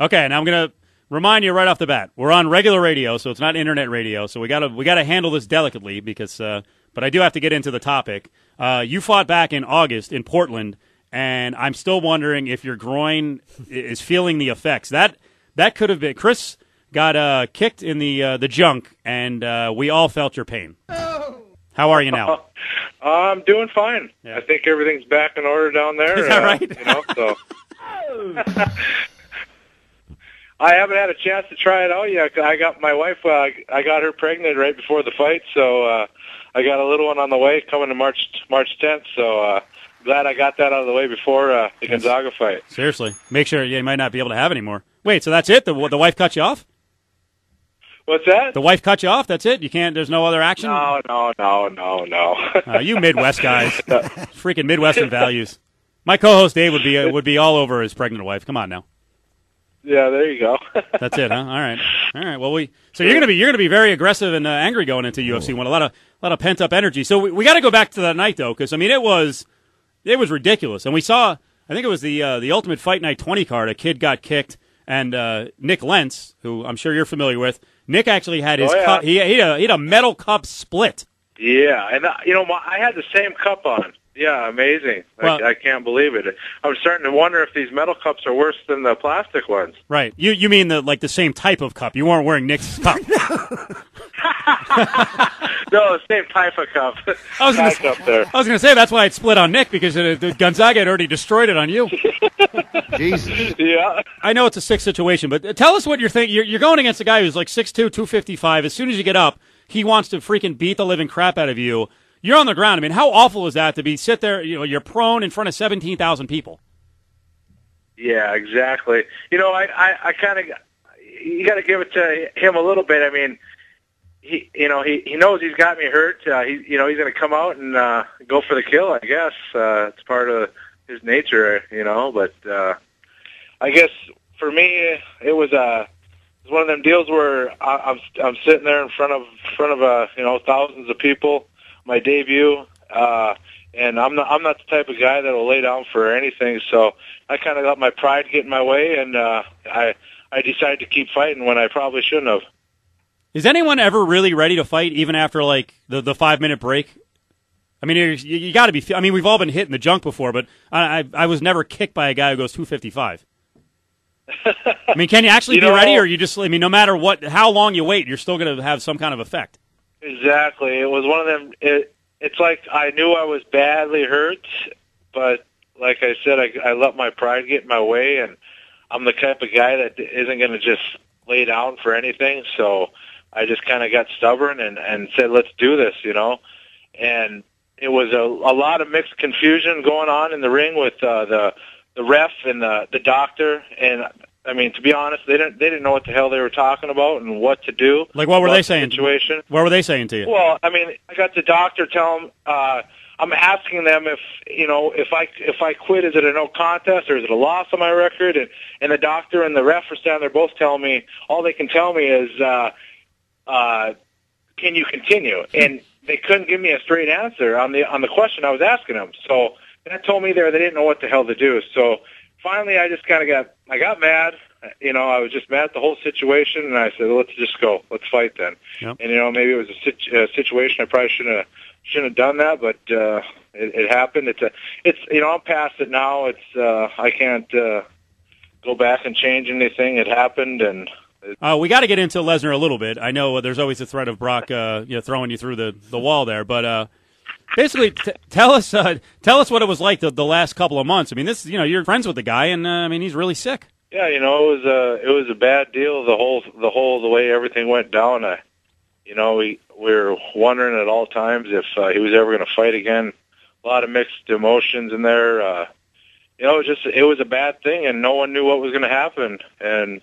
Okay, and I'm going to remind you right off the bat, we're on regular radio, so it's not internet radio, so we gotta handle this delicately because. But I do have to get into the topic. You fought back in August in Portland, and I'm still wondering if your groin is feeling the effects. That could have been. Chris got kicked in the junk, and we all felt your pain. How are you now? I'm doing fine. Yeah. I think everything's back in order down there. Is that right? So. I haven't had a chance to try it out yet. I got my wife. I got her pregnant right before the fight, so I got a little one on the way coming to March 10th. So glad I got that out of the way before the Gonzaga fight. Seriously, make sure you might not be able to have any more. Wait, so that's it? The wife cut you off? What's that? The wife cut you off? That's it? You can't? There's no other action? No. You Midwest guys, freaking Midwestern values. My co-host Dave would be all over his pregnant wife. Come on now. Yeah, there you go. That's it, huh? All right. Well, so you're gonna be very aggressive and angry going into UFC. A lot of pent up energy. So we got to go back to that night though, because I mean it was ridiculous, and we saw. I think it was the Ultimate Fight Night 20 card. A kid got kicked, and Nick Lentz, who I'm sure you're familiar with. Nick actually had his cup. He had a metal cup split. Yeah, and I had the same cup on. Yeah, amazing. Well, I can't believe it. I'm starting to wonder if these metal cups are worse than the plastic ones. Right. You mean the same type of cup. You weren't wearing Nick's cup. No, the same type of cup. I was going to say that's why it split on Nick, because the Gonzaga had already destroyed it on you. Jesus. Yeah. I know it's a sick situation, but tell us what you're thinking. You're going against a guy who's like 6'2", 255. As soon as you get up, he wants to freaking beat the living crap out of you. You're on the ground. I mean, how awful is that to sit there, you're prone in front of 17,000 people? Yeah, exactly. I kind of, you got to give it to him a little bit. I mean, he knows he's got me hurt. He's going to come out and go for the kill, I guess. It's part of his nature, but I guess for me, it was one of them deals where I'm sitting there in front of thousands of people. My debut, and I'm not the type of guy that will lay down for anything. So I kind of let my pride get in my way, and I decided to keep fighting when I probably shouldn't have. Is anyone ever really ready to fight, even after like the 5-minute break? I mean, you got to be. I mean, we've all been hit in the junk before, but I was never kicked by a guy who goes 255. I mean, can you actually be ready, or you just? I mean, no matter how long you wait, you're still going to have some kind of effect. Exactly. It was one of them. It's like I knew I was badly hurt, but like I said, I let my pride get in my way, and I'm the type of guy that isn't going to just lay down for anything. So I just kind of got stubborn and said, let's do this, And it was a lot of mixed confusion going on in the ring with the ref and the doctor. And I mean, to be honest, they didn't know what the hell they were talking about and what to do. Like, what were they saying? Situation. What were they saying to you? Well, I mean, I got the doctor tell them. I'm asking them if I quit, is it a no contest or is it a loss on my record? And the doctor and the ref are standing there, both telling me all they can tell me is, can you continue? And they couldn't give me a straight answer on the question I was asking them. So that told me they didn't know what the hell to do. So finally, I just kind of got mad. I was just mad at the whole situation, and I said, let's just go. Let's fight then. Yep. And, maybe it was a situation I probably shouldn't have done that, but it happened. I'm past it now. I can't go back and change anything. It happened, and we got to get into Lesnar a little bit. I know there's always the threat of Brock throwing you through the wall there, but basically, tell us what it was like the last couple of months. I mean, you're friends with the guy, and I mean, he's really sick. Yeah, it was a bad deal. The way everything went down. We were wondering at all times if he was ever going to fight again. A lot of mixed emotions in there. It was a bad thing, and no one knew what was going to happen. And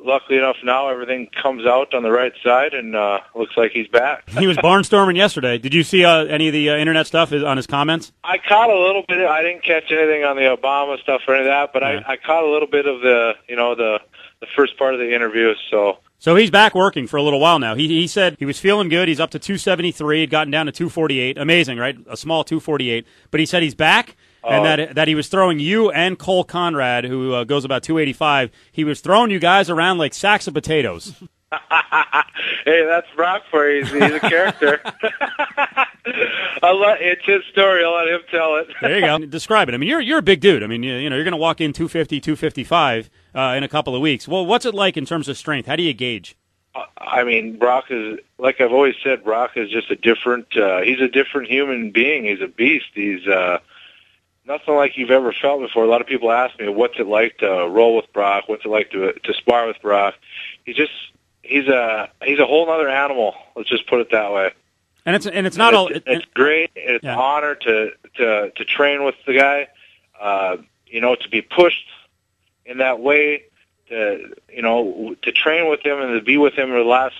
luckily enough now everything comes out on the right side, and looks like he's back. He was barnstorming yesterday. Did you see any of the internet stuff on his comments? I caught a little bit. I didn't catch anything on the Obama stuff or any of that, but yeah. I caught a little bit of the first part of the interview. So he's back working for a little while now. He said he was feeling good. He's up to 273. He'd gotten down to 248. Amazing, right? A small 248. But he said he's back. And that he was throwing you and Cole Conrad, who goes about 285, he was throwing you guys around like sacks of potatoes. Hey, that's Brock for you. He's a character. It's his story. I'll let him tell it. There you go. Describe it. I mean, you're a big dude. I mean, you're going to walk in 250, 255 in a couple of weeks. Well, what's it like in terms of strength? How do you gauge? I mean, Brock is, like I've always said, Brock is just a different, he's a different human being. He's a beast. He's nothing like you've ever felt before. A lot of people ask me, what's it like to roll with Brock? What's it like to spar with Brock? He's a whole other animal. Let's just put it that way. And it's not all. It's great. It's an honor to train with the guy. To be pushed in that way, to train with him and to be with him for the last,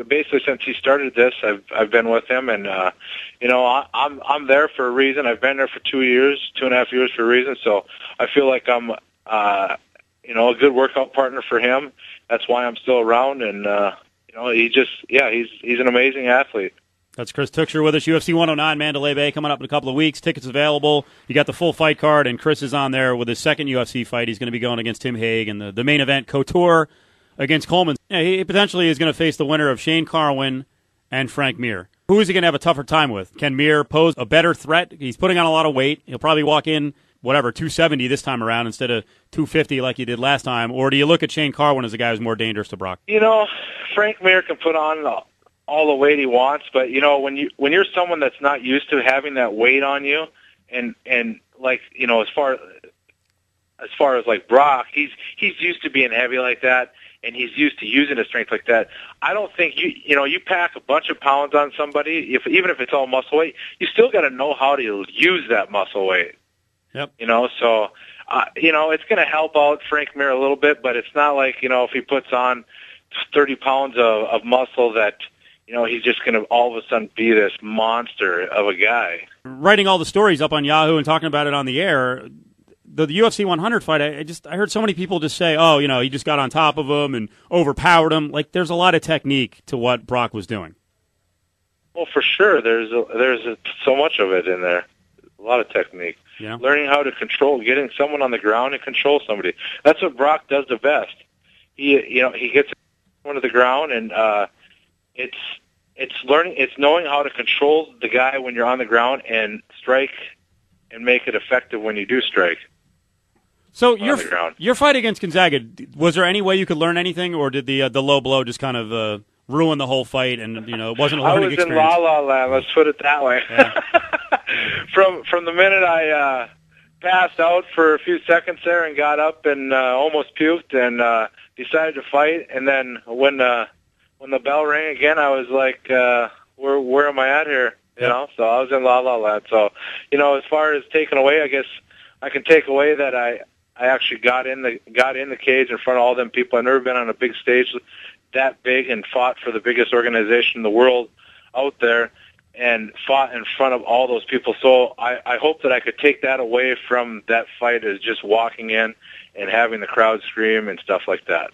basically since he started this, I've been with him, and I'm there for a reason. I've been there for 2.5 years for a reason. So I feel like I'm a good workout partner for him. That's why I'm still around, and he's an amazing athlete. That's Chris Tuchscherer with us, UFC 109, Mandalay Bay, coming up in a couple of weeks. Tickets available. You got the full fight card, and Chris is on there with his second UFC fight. He's going to be going against Tim Hague, and the main event, Couture against Coleman. Yeah, he potentially is going to face the winner of Shane Carwin and Frank Mir. Who is he going to have a tougher time with? Can Mir pose a better threat? He's putting on a lot of weight. He'll probably walk in, 270 this time around instead of 250 like he did last time. Or do you look at Shane Carwin as a guy who's more dangerous to Brock? Frank Mir can put on all the weight he wants, but when you're someone that's not used to having that weight on you, and like as far as like Brock, he's used to being heavy like that, and he's used to using his strength like that. I don't think you pack a bunch of pounds on somebody, even if it's all muscle weight, you still got to know how to use that muscle weight. Yep. So it's going to help out Frank Mir a little bit, but it's not like if he puts on 30 pounds of muscle that he's just going to all of a sudden be this monster of a guy. Writing all the stories up on Yahoo and talking about it on the air, the UFC 100 fight, I heard so many people just say, he just got on top of him and overpowered him. Like, there's a lot of technique to what Brock was doing. Well, for sure, there's so much of it in there. A lot of technique. Yeah. Learning how to control, getting someone on the ground and control somebody. That's what Brock does the best. He gets someone to the ground, and it's knowing how to control the guy when you're on the ground and strike and make it effective when you do strike. So your fight against Gonzaga, was there any way you could learn anything, or did the low blow just kind of ruin the whole fight, and it wasn't a learning experience? I was in La La Land, let's put it that way. Yeah. From the minute I passed out for a few seconds there and got up and almost puked and decided to fight, and then when the bell rang again, I was like, where am I at here? So I was in La La Land. So, as far as taking away, I guess I can take away that I actually got in the cage in front of all them people. I've never been on a big stage that big and fought for the biggest organization in the world out there and fought in front of all those people. So I hope that I could take that away from that fight, as just walking in and having the crowd scream and stuff like that.